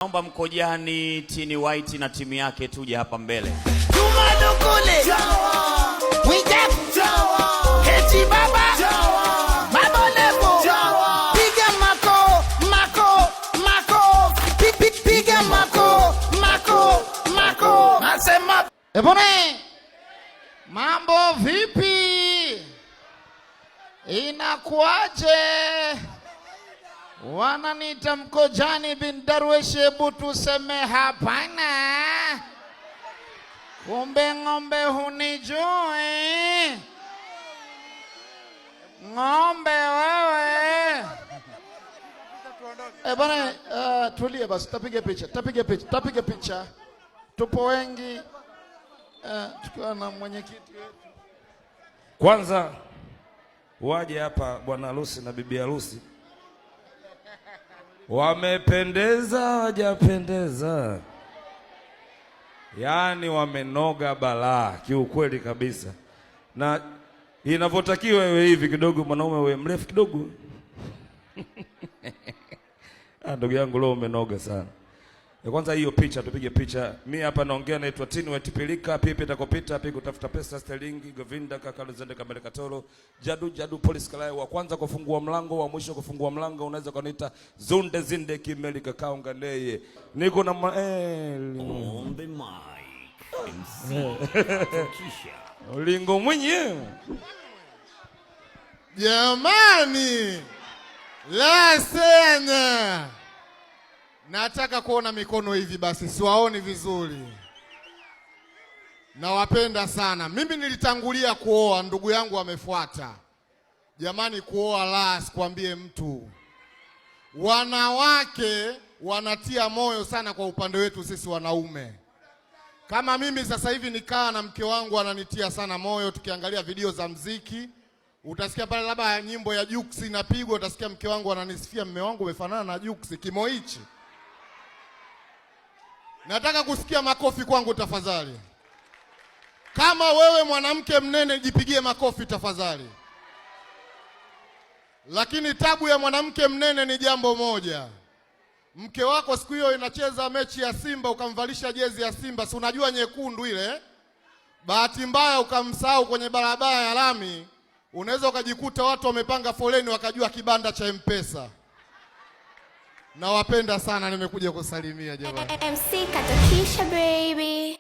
Naomba Mkojani, Tini White na timu yake tuje hapa mbele. Juma Dukule, Wijaku, Heti Baba, Baba Levo, piga mako, piga mako. Nasema ebone, mambo vipi? Inakuaje? Wananiita Mkojani bin Darwesh, hebu tuseme hapana. Kumbe ng'ombe hunijui. Ng'ombe wewe. Bwana, tulia basi, tapiga picha. Tupo wengi. Tukiwa na mwenyekiti wetu. Kwanza waje hapa bwana harusi na bibi harusi. Wamependeza, wajapendeza. Yaani wamenoga balaa kiukweli kabisa. Na inavyotakiwa iwe hivi kidogo, mwanaume wewe mrefu kidogo. Ndugu yangu leo umenoga sana. Kwanza hiyo picha tupige picha. Mimi hapa naongea naitwa Tini White Pilika, pipi takopita, pipi kutafuta pesa sterlingi, Govinda Kakalu Zende Kamele Katoro, Jadu Police Kalai, wa kwanza kufungua mlango, wa mwisho kufungua mlango, unaweza kuniita Zunde Zinde Kimeli Kakaunga ndeye. Niko na Ombe Mike. Ulingo mwenye. Jamani, la sena. Nataka kuona mikono hivi basi, siwaoni vizuri. Nawapenda sana. Mimi nilitangulia kuoa, ndugu yangu amefuata. Jamani, kuoa la sikwambie mtu. Wanawake wanatia moyo sana kwa upande wetu sisi wanaume. Kama mimi sasa hivi nikaa na mke wangu ananitia sana moyo, tukiangalia video za mziki. Utasikia pale labda nyimbo ya Jux inapigwa, utasikia mke wangu ananisifia, mume wangu umefanana na Jux kimo hichi. Nataka kusikia makofi kwangu tafadhali. Kama wewe mwanamke mnene jipigie makofi tafadhali. Lakini tabu ya mwanamke mnene ni jambo moja. Mke wako siku hiyo inacheza mechi ya Simba, ukamvalisha jezi ya Simba, si unajua nyekundu ile. Bahati mbaya ukamsahau kwenye barabara ya lami, unaweza ukajikuta watu wamepanga foleni wakajua kibanda cha M-Pesa. Nawapenda sana, nimekuja kusalimia jamani. MC Katakisha baby.